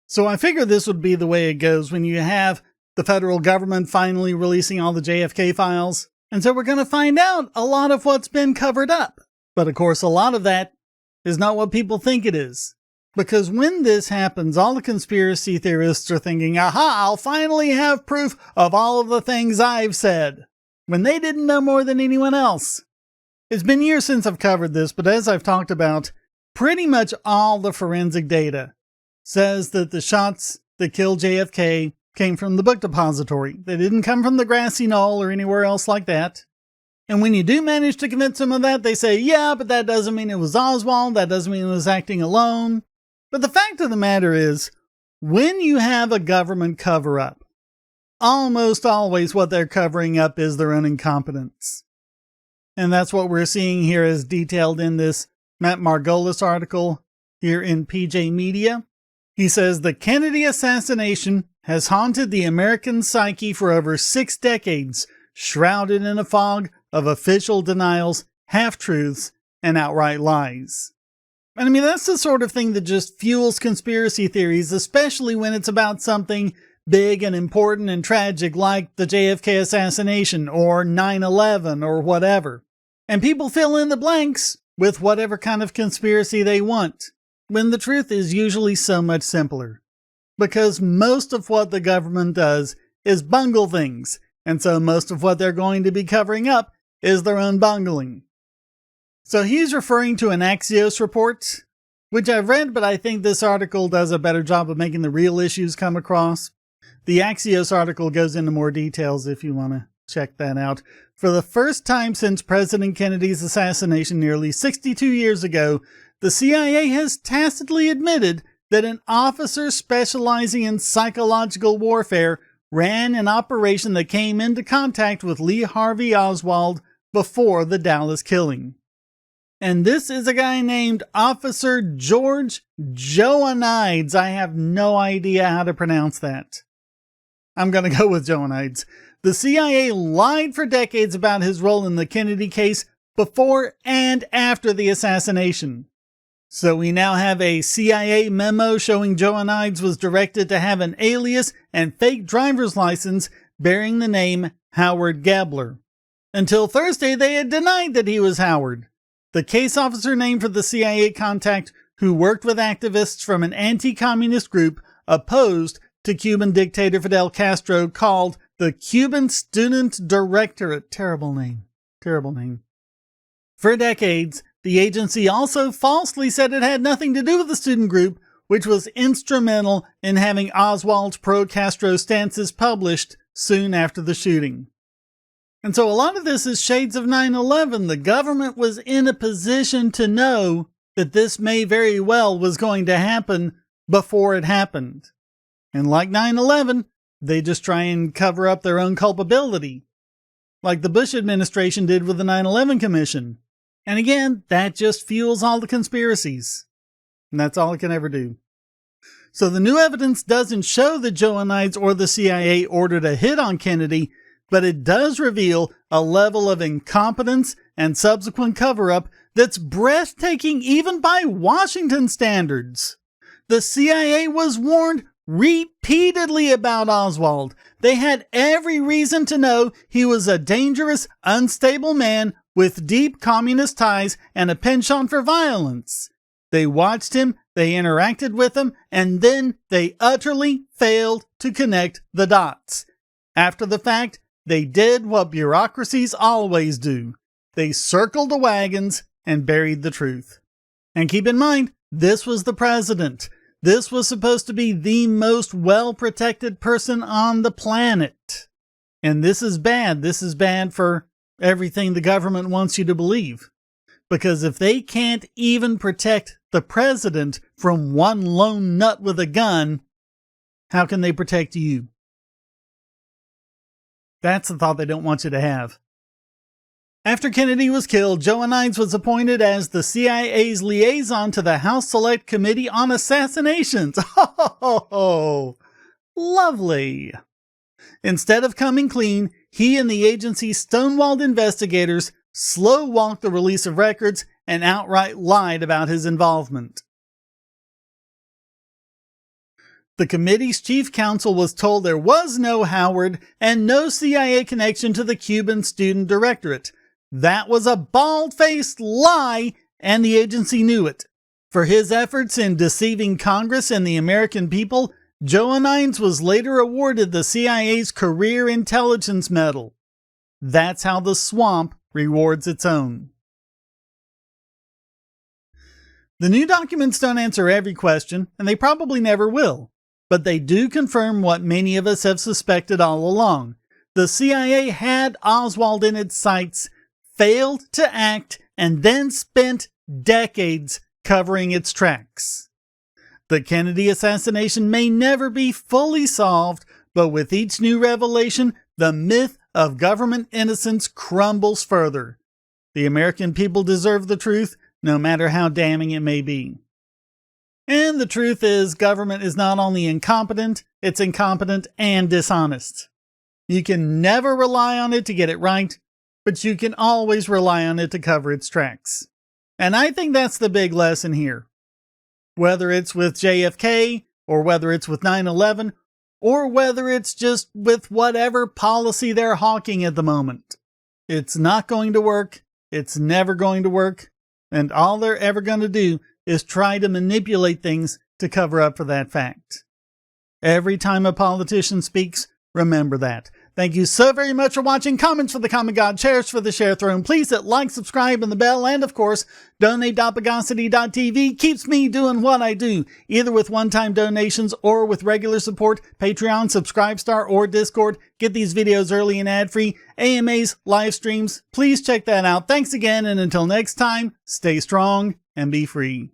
So I figured this would be the way it goes when you have the federal government finally releasing all the JFK files. And so we're going to find out a lot of what's been covered up. But of course, a lot of that is not what people think it is. Because when this happens, all the conspiracy theorists are thinking, aha, I'll finally have proof of all of the things I've said, when they didn't know more than anyone else. It's been years since I've covered this, but as I've talked about, pretty much all the forensic data says that the shots that killed JFK came from the book depository. They didn't come from the grassy knoll or anywhere else like that. And when you do manage to convince them of that, they say, yeah, but that doesn't mean it was Oswald. That doesn't mean it was acting alone. But the fact of the matter is, when you have a government cover-up, almost always what they're covering up is their own incompetence. And that's what we're seeing here as detailed in this Matt Margolis article here in PJ Media. He says the Kennedy assassination has haunted the American psyche for over 6 decades, shrouded in a fog of official denials, half-truths, and outright lies. And I mean, that's the sort of thing that just fuels conspiracy theories, especially when it's about something big and important and tragic like the JFK assassination or 9/11 or whatever. And people fill in the blanks with whatever kind of conspiracy they want, when the truth is usually so much simpler. Because most of what the government does is bungle things, and so most of what they're going to be covering up is their own bungling. So he's referring to an Axios report, which I've read, but I think this article does a better job of making the real issues come across. The Axios article goes into more details if you want to check that out. For the first time since President Kennedy's assassination nearly 62 years ago, the CIA has tacitly admitted that an officer specializing in psychological warfare ran an operation that came into contact with Lee Harvey Oswald before the Dallas killing. And this is a guy named Officer George Joanides. I have no idea how to pronounce that. I'm going to go with Joanides. The CIA lied for decades about his role in the Kennedy case before and after the assassination. So we now have a CIA memo showing Joanides was directed to have an alias and fake driver's license bearing the name Howard Gabler. Until Thursday, they had denied that he was Howard. The case officer name for the CIA contact who worked with activists from an anti-communist group opposed to Cuban dictator Fidel Castro called the Cuban Student Directorate. Terrible name. Terrible name. For decades, the agency also falsely said it had nothing to do with the student group, which was instrumental in having Oswald's pro-Castro stances published soon after the shooting. And so a lot of this is shades of 9/11. The government was in a position to know that this may very well was going to happen before it happened. And like 9/11, they just try and cover up their own culpability, like the Bush administration did with the 9/11 Commission. And again, that just fuels all the conspiracies. And that's all it can ever do. So the new evidence doesn't show that Joanides or the CIA ordered a hit on Kennedy, but it does reveal a level of incompetence and subsequent cover-up that's breathtaking even by Washington standards. The CIA was warned repeatedly about Oswald. They had every reason to know he was a dangerous, unstable man with deep communist ties and a penchant for violence. They watched him, they interacted with him, and then they utterly failed to connect the dots. After the fact, they did what bureaucracies always do. They circled the wagons and buried the truth. And keep in mind, this was the president. This was supposed to be the most well-protected person on the planet. And this is bad. This is bad for everything the government wants you to believe. Because if they can't even protect the president from one lone nut with a gun, how can they protect you? That's the thought they don't want you to have. After Kennedy was killed, Joanides was appointed as the CIA's liaison to the House Select Committee on Assassinations. Oh, lovely. Instead of coming clean, he and the agency's stonewalled investigators slow-walked the release of records and outright lied about his involvement. The committee's chief counsel was told there was no Howard and no CIA connection to the Cuban Student Directorate. That was a bald-faced lie, and the agency knew it. For his efforts in deceiving Congress and the American people, Joe Anines was later awarded the CIA's Career Intelligence Medal. That's how the swamp rewards its own. The new documents don't answer every question, and they probably never will. But they do confirm what many of us have suspected all along. The CIA had Oswald in its sights, failed to act, and then spent decades covering its tracks. The Kennedy assassination may never be fully solved, but with each new revelation, the myth of government innocence crumbles further. The American people deserve the truth, no matter how damning it may be. And the truth is, government is not only incompetent, it's incompetent and dishonest. You can never rely on it to get it right, but you can always rely on it to cover its tracks. And I think that's the big lesson here. Whether it's with JFK, or whether it's with 9/11, or whether it's just with whatever policy they're hawking at the moment. It's not going to work, it's never going to work, and all they're ever going to do is try to manipulate things to cover up for that fact. Every time a politician speaks, remember that. Thank you so very much for watching. Comments for the Common God, shares for the Share Throne. Please hit like, subscribe, and the bell. And of course, donate.bogosity.tv keeps me doing what I do, either with one-time donations or with regular support, Patreon, Subscribestar, or Discord. Get these videos early and ad-free, AMAs, live streams. Please check that out. Thanks again, and until next time, stay strong and be free.